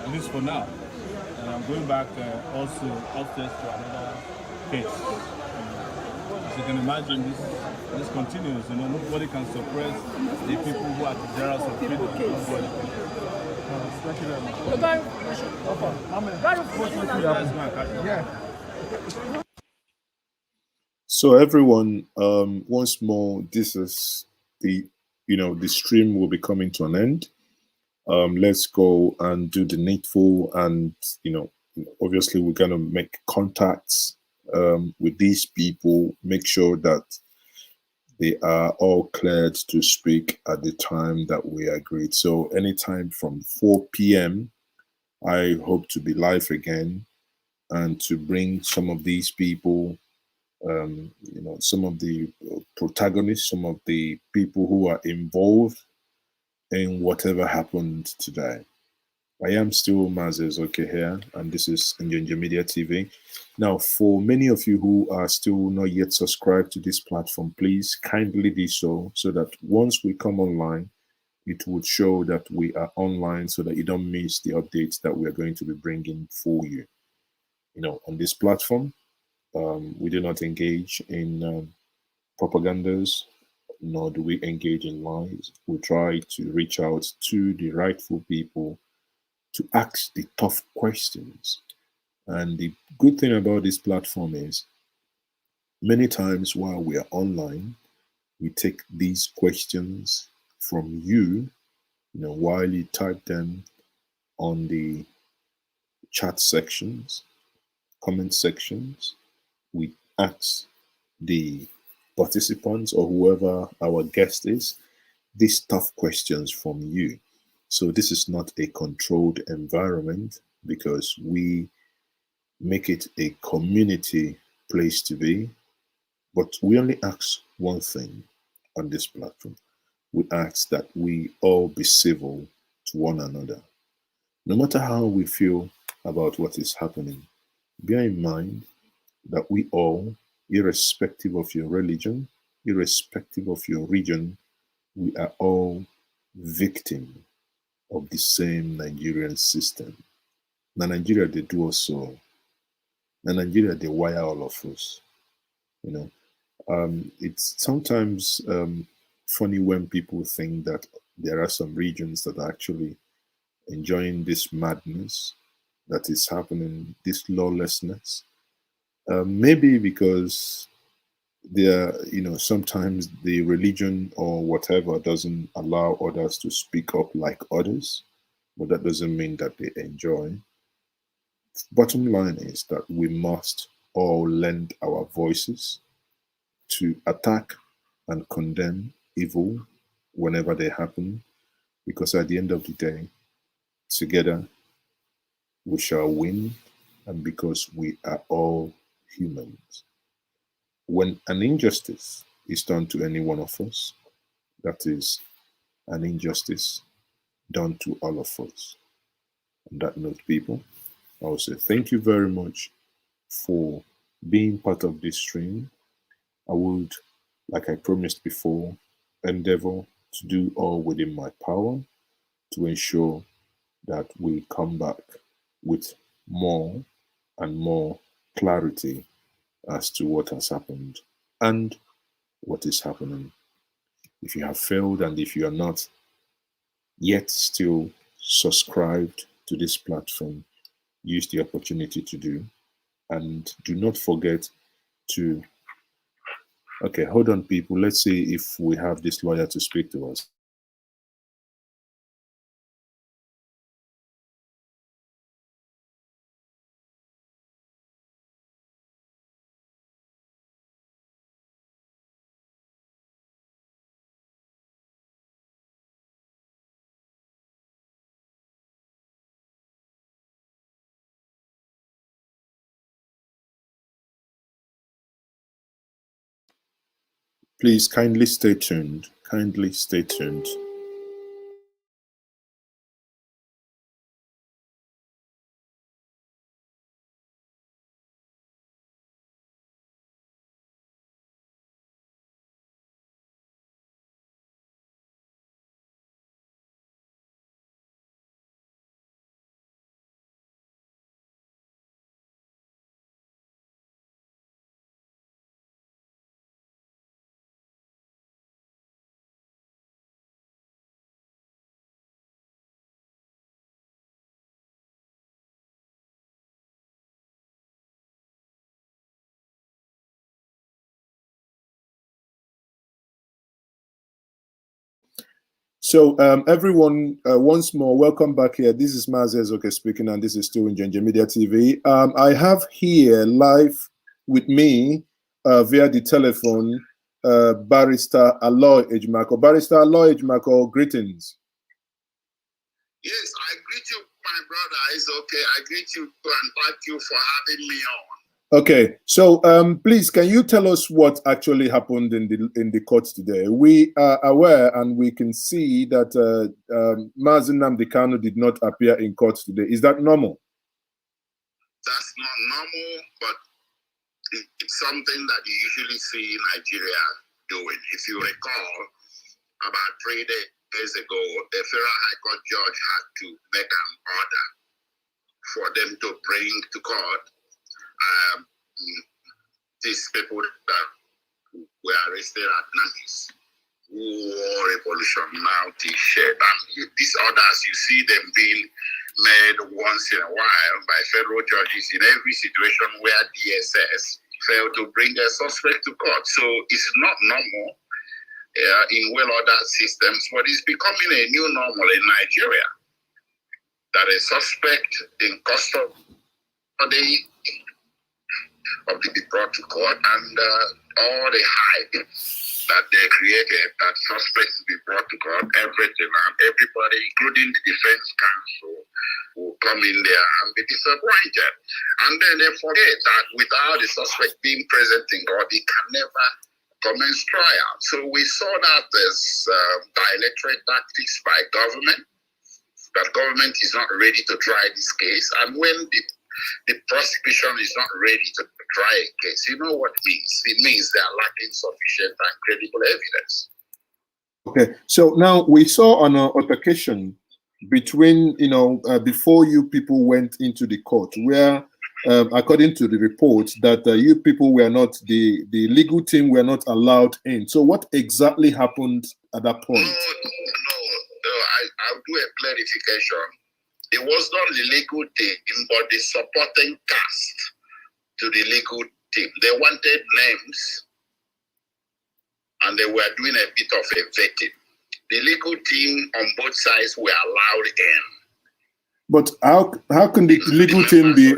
at least for now. And I'm going back also upstairs to another case. As you can imagine, this continues. Nobody can suppress the people who are the generals of freedom. So everyone, once more, this is the stream will be coming to an end. Let's go and do the needful, and obviously we're gonna make contacts with these people, make sure that they are all cleared to speak at the time that we agreed. So anytime from 4 p.m. I hope to be live again and to bring some of these people, some of the protagonists, some of the people who are involved in whatever happened today. I am still Mazes okay here, and this is Njenje Media TV. Now, for many of you who are still not yet subscribed to this platform, please kindly do so that once we come online, it would show that we are online so that you don't miss the updates that we are going to be bringing for you. You know, on this platform, we do not engage in propagandas, nor do we engage in lies. We try to reach out to the rightful people to ask the tough questions. And the good thing about this platform is many times while we are online, we take these questions from you know, while you type them on the chat sections, comment sections. We ask the participants or whoever our guest is these tough questions from you. So this is not a controlled environment because we make it a community place to be. But we only ask one thing on this platform. We ask that we all be civil to one another. No matter how we feel about what is happening, bear in mind that we all, irrespective of your religion, irrespective of your region, we are all victim of the same Nigerian system. Now Nigeria they do also. Now Nigeria they wire all of us. You know, it's sometimes funny when people think that there are some regions that are actually enjoying this madness that is happening, this lawlessness. Maybe because there, you know, sometimes the religion or whatever doesn't allow others to speak up like others, but that doesn't mean that they enjoy. Bottom line is that we must all lend our voices to attack and condemn evil whenever they happen, because at the end of the day, together we shall win, and because we are all humans. When an injustice is done to any one of us, that is an injustice done to all of us. On that note, people, I will say thank you very much for being part of this stream. I would, like I promised before, endeavor to do all within my power to ensure that we come back with more and more clarity as to what has happened and what is happening. If you have failed and if you are not yet still subscribed to this platform, use the opportunity to do. And do not forget to, okay, hold on, people. Let's see if we have this lawyer to speak to us. Please kindly stay tuned. Kindly stay tuned. So, everyone, once more, welcome back here. This is Mazes okay speaking, and this is still Njenje Media TV. I have here live with me via the telephone Barrister Aloy Ejimakor. Barrister Aloy Ejimakor, greetings. Yes, I greet you, my brother. It's okay. I greet you and thank you for having me on. Okay, so please, can you tell us what actually happened in the court today? We are aware and we can see that Nnamdi Kanu did not appear in court today. Is that normal? That's not normal, but it's something that you usually see Nigeria doing. If you recall, about 3 days ago, a federal high court judge had to make an order for them to bring to court these people that were arrested at Nanny's war revolution now T-shirt. And these orders, you see them being made once in a while by federal judges in every situation where DSS failed to bring a suspect to court. So it's not normal in well-ordered systems, but it's becoming a new normal in Nigeria that a suspect in custody of the be brought to court, and all the hype that they created, that suspects be brought to court, everything, and everybody, including the defense counsel, will come in there and be disappointed. And then they forget that without the suspect being present in court, he can never commence trial. So we saw that as dilatory tactics by government, that government is not ready to try this case. And when the prosecution is not ready to try a case, you know what it means? It means they are lacking sufficient and credible evidence. Okay, so now we saw an altercation between, before you people went into the court, where, according to the report, that you people were not, the legal team were not allowed in. So what exactly happened at that point? No, I'll do a clarification. It was not the legal team, but the supporting cast to the legal team. They wanted names, and they were doing a bit of a vetting. The legal team on both sides were allowed in. But how can the legal team be?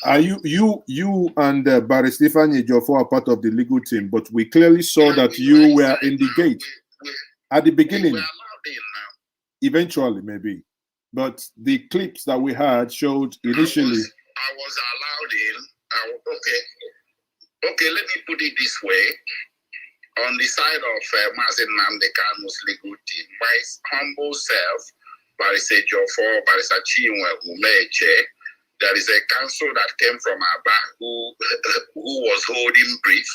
Are you and Barrister Stephen Ejiofor are part of the legal team? But we clearly saw that you were in the gate at the beginning. We were allowed in now. Eventually, maybe. But the clips that we had showed initially. I was allowed in. Okay, let me put it this way. On the side of Nnamdi Kanu's legal team, my humble self, Barrister Ejiofor, Barrister Njenje, there is a counsel that came from Aba who was holding brief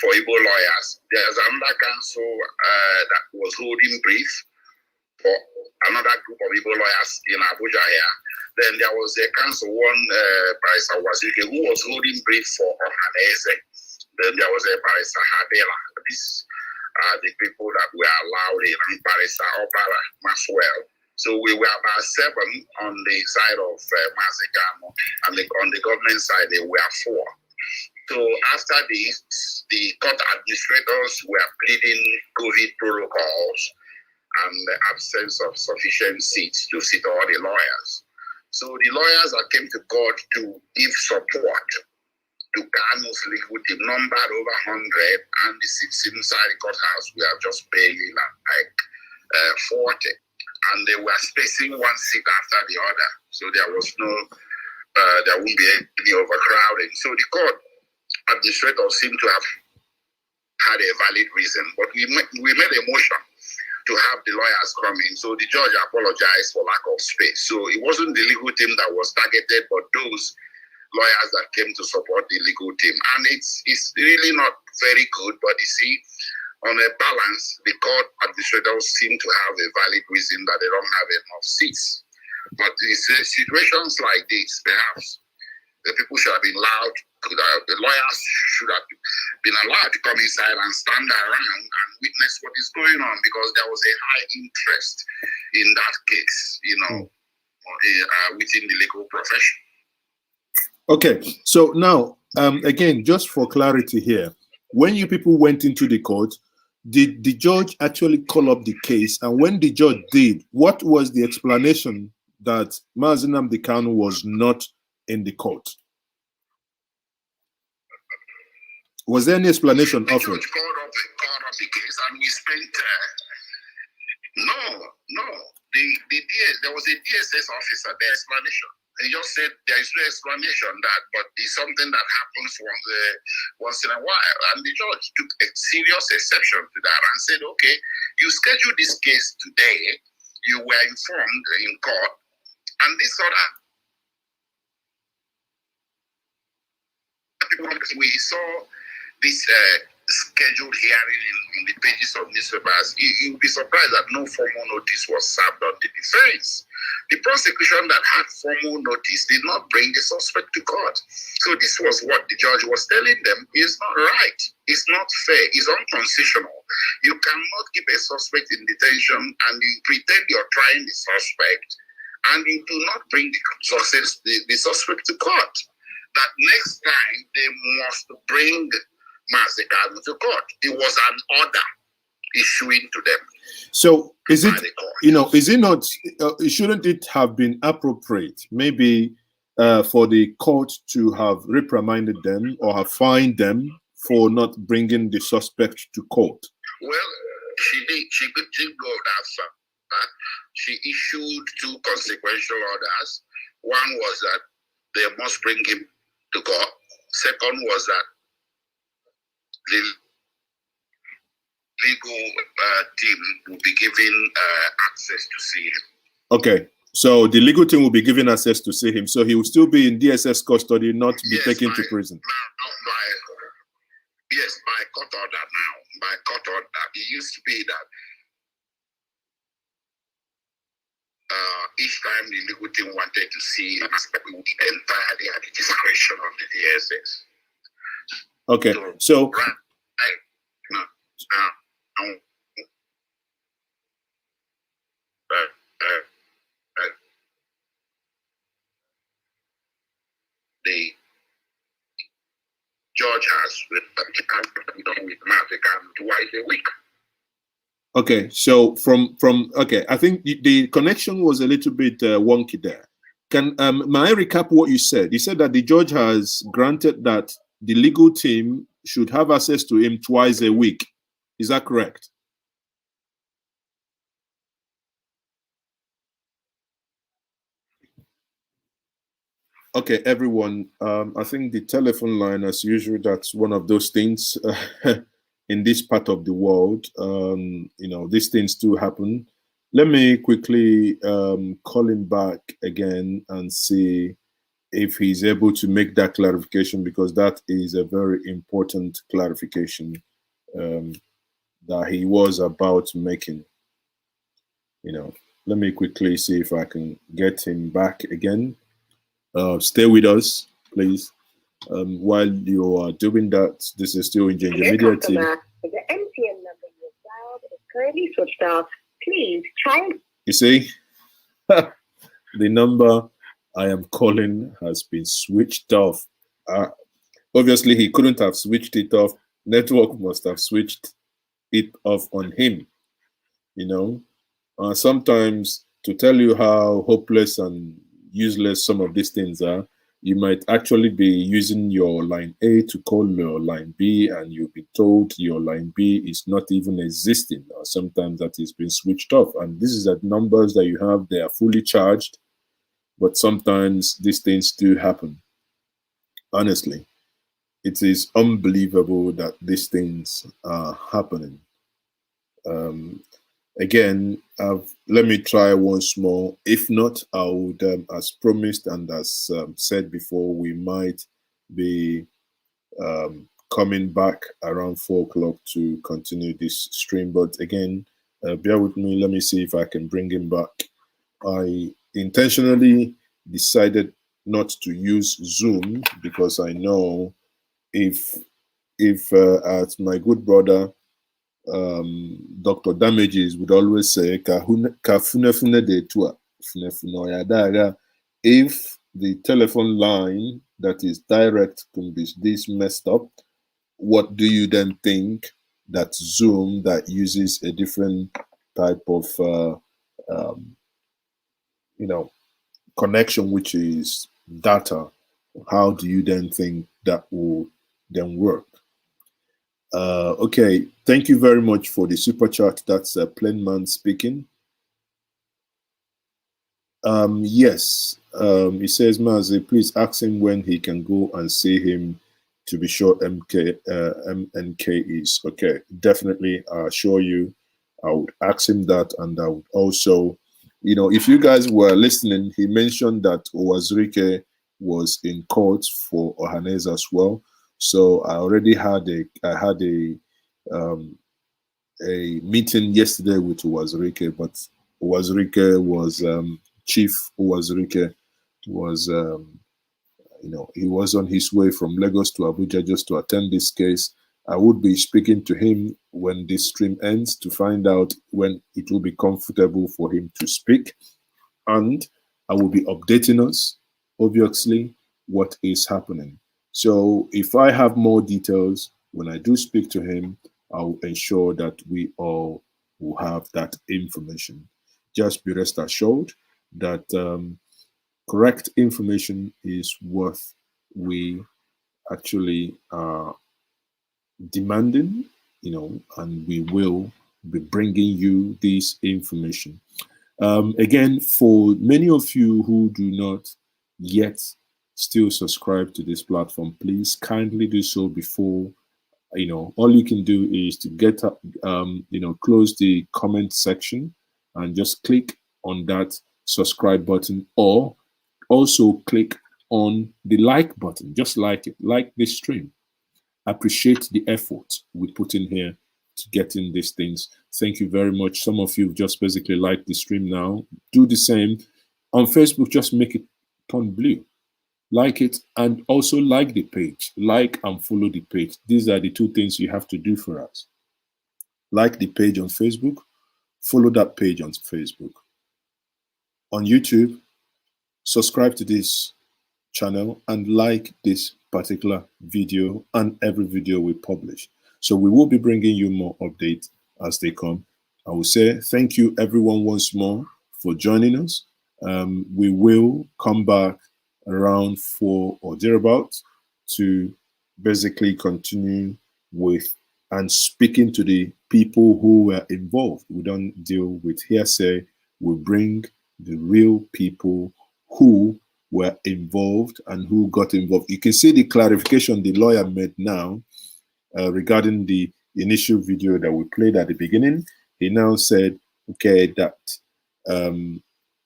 for Igbo lawyers. There's another counsel that was holding brief for another group of Igbo lawyers in Abuja here. Then there was a counsel, one Barrister Wazuke, who was holding brief for Ohaneze. Then there was a Barrister Hadela. These are the people that were allowed in, and Barrister Obara as well. So we were about 7 on the side of Mazikano, and on the government side, there were 4. So after this, the court administrators were pleading COVID protocols and the absence of sufficient seats to sit all the lawyers. So the lawyers that came to court to give support to Kanu's legal team numbered over 100, and the seats inside the courthouse were just barely like 40. And they were spacing one seat after the other. So there was there wouldn't be any overcrowding. So the court administrators seem to have had a valid reason. But we made a motion to have the lawyers come in. So the judge apologized for lack of space. So it wasn't the legal team that was targeted, but those lawyers that came to support the legal team. And it's really not very good, but you see, on a balance, the court administrators seem to have a valid reason that they don't have enough seats. But in situations like this, perhaps the people should have been allowed, the lawyers should have been allowed to come inside and stand around and witness what is going on, because there was a high interest in that case, within the legal profession. Okay, so now, again, just for clarity here, when you people went into the court, did the judge actually call up the case? And when the judge did, what was the explanation that Nnamdi Kanu was not in the court? Was there any explanation offered? The judge called up the case, and we spent no. There was a DSS officer. The explanation. He just said there is no explanation that, but it's something that happens once in a while. And the judge took a serious exception to that and said, okay, you scheduled this case today, you were informed in court, and this other people, we saw this scheduled hearing in the pages of newspapers. You'll be surprised that no formal notice was served on the defense. The prosecution that had formal notice did not bring the suspect to court. So this was what the judge was telling them is not right. It's not fair. It's unconstitutional. You cannot keep a suspect in detention and you pretend you're trying the suspect and you do not bring the suspect to court. That next time they must bring Nnamdi Kanu to court. It was an order issuing to them. So is it, is it not, shouldn't it have been appropriate maybe for the court to have reprimanded them or have fined them for not bringing the suspect to court? Well, she did. She did go that far. She issued 2 consequential orders. One was that they must bring him to court. Second was that the legal team will be given access to see him. Okay, so the legal team will be given access to see him. So he will still be in DSS custody, not be taken to prison. Yes, by court order now. By court order. It used to be that each time the legal team wanted to see an aspect, it would be entirely at the discretion of the DSS. Okay, so the judge has with Nnamdi Kanu twice a week. Okay, so from okay, I think the connection was a little bit wonky there. Can may I recap what you said? You said that the judge has granted that the legal team should have access to him twice a week. Is that correct? Okay, everyone. I think the telephone line, as usual, that's one of those things in this part of the world. These things do happen. Let me quickly call him back again and see if he's able to make that clarification, because that is a very important clarification that he was about making. Let me quickly see if I can get him back again. Stay with us, please. While you are doing that, this is still Njenje Media Team. The MTN number you dialed is currently switched off. Please try. You see, the number I am calling has been switched off. Obviously, he couldn't have switched it off. Network must have switched it off on him. Sometimes, to tell you how hopeless and useless some of these things are, you might actually be using your line A to call your line B, and you'll be told your line B is not even existing, or sometimes that is being switched off. And this is the numbers that you have, they are fully charged, but sometimes these things do happen. Honestly, it is unbelievable that these things are happening. Again, let me try once more. If not, I would, as promised and as said before, we might be coming back around 4 o'clock to continue this stream. But again, bear with me. Let me see if I can bring him back. I intentionally decided not to use Zoom because I know if as my good brother Dr. Damages would always say, if the telephone line that is direct can be this messed up, what do you then think that Zoom that uses a different type of connection, which is data, how do you then think that will then work? Okay, thank you very much for the super chat. That's Plain Man speaking. Yes. He says, Mazi, please ask him when he can go and see him to be sure MNK is okay. Definitely, I assure you, I would ask him that, and I would also, if you guys were listening, he mentioned that Owazurike was in court for Ohanese as well. So I already had a meeting yesterday with Owazurike, but Owazurike was Chief Owazurike was he was on his way from Lagos to Abuja just to attend this case. I would be speaking to him when this stream ends to find out when it will be comfortable for him to speak, and I will be updating us, obviously, what is happening. So if I have more details when I do speak to him, I'll ensure that we all will have that information. Just be rest assured that correct information is what we actually are demanding, and we will be bringing you this information. Again, for many of you who do not yet still subscribe to this platform, please kindly do so before, all you can do is to get up, close the comment section and just click on that subscribe button, or also click on the like button. Just like it, like this stream. Appreciate the effort we put in here to get in these things. Thank you very much. Some of you just basically like the stream now. Do the same. On Facebook, just make it turn blue. Like it, and also like the page. Like and follow the page. These are the two things you have to do for us. Like the page on Facebook, follow that page on Facebook. On YouTube, subscribe to this channel and like this particular video and every video we publish. So we will be bringing you more updates as they come. I will say thank you everyone once more for joining us. We will come back around 4 or thereabouts to basically continue with and speaking to the people who were involved. We don't deal with hearsay. We bring the real people who were involved and who got involved. You can see the clarification the lawyer made now regarding the initial video that we played at the beginning. He now said, okay, that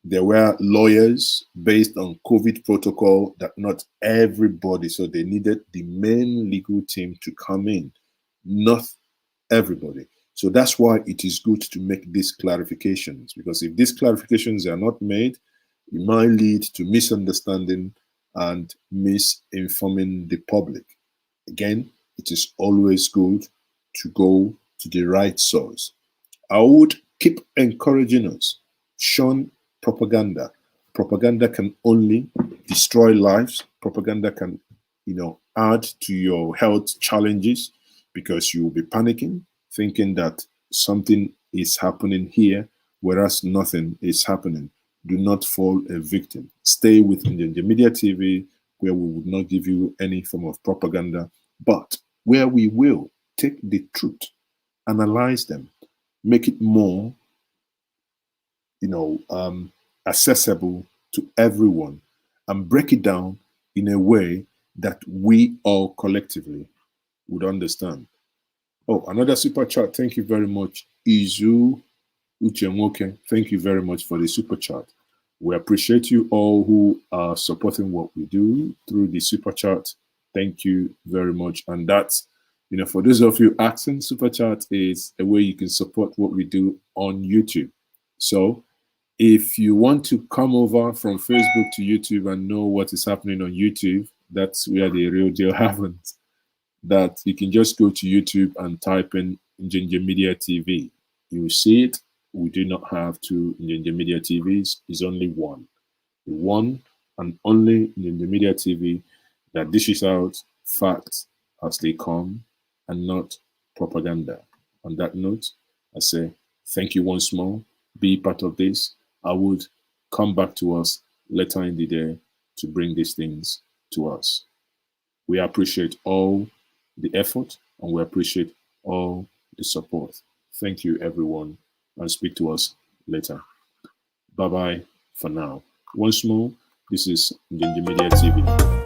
there were lawyers based on COVID protocol, that not everybody, so they needed the main legal team to come in, not everybody. So that's why it is good to make these clarifications, because if these clarifications are not made, it might lead to misunderstanding and misinforming the public. Again, it is always good to go to the right source. I would keep encouraging us. Shun propaganda. Propaganda can only destroy lives. Propaganda can, add to your health challenges, because you will be panicking, thinking that something is happening here, whereas nothing is happening. Do not fall a victim. Stay with Njenje Media TV, where we would not give you any form of propaganda, but where we will take the truth, analyze them, make it more, accessible to everyone, and break it down in a way that we all collectively would understand. Oh, another super chat. Thank you very much, Izu Uchemoke. Thank you very much for the super chat. We appreciate you all who are supporting what we do through the super chat. Thank you very much. And that's, for those of you asking, super chat is a way you can support what we do on YouTube. So if you want to come over from Facebook to YouTube and know what is happening on YouTube, that's where the real deal happens. That you can just go to YouTube and type in Njenje Media TV. You will see it. We do not have two Njenje Media TVs. It's only one. The one and only Njenje Media TV that dishes out facts as they come and not propaganda. On that note, I say thank you once more. Be part of this. I would come back to us later in the day to bring these things to us. We appreciate all the effort and we appreciate all the support. Thank you, everyone, and speak to us later. Bye-bye for now. Once more, this is Njenje Media TV.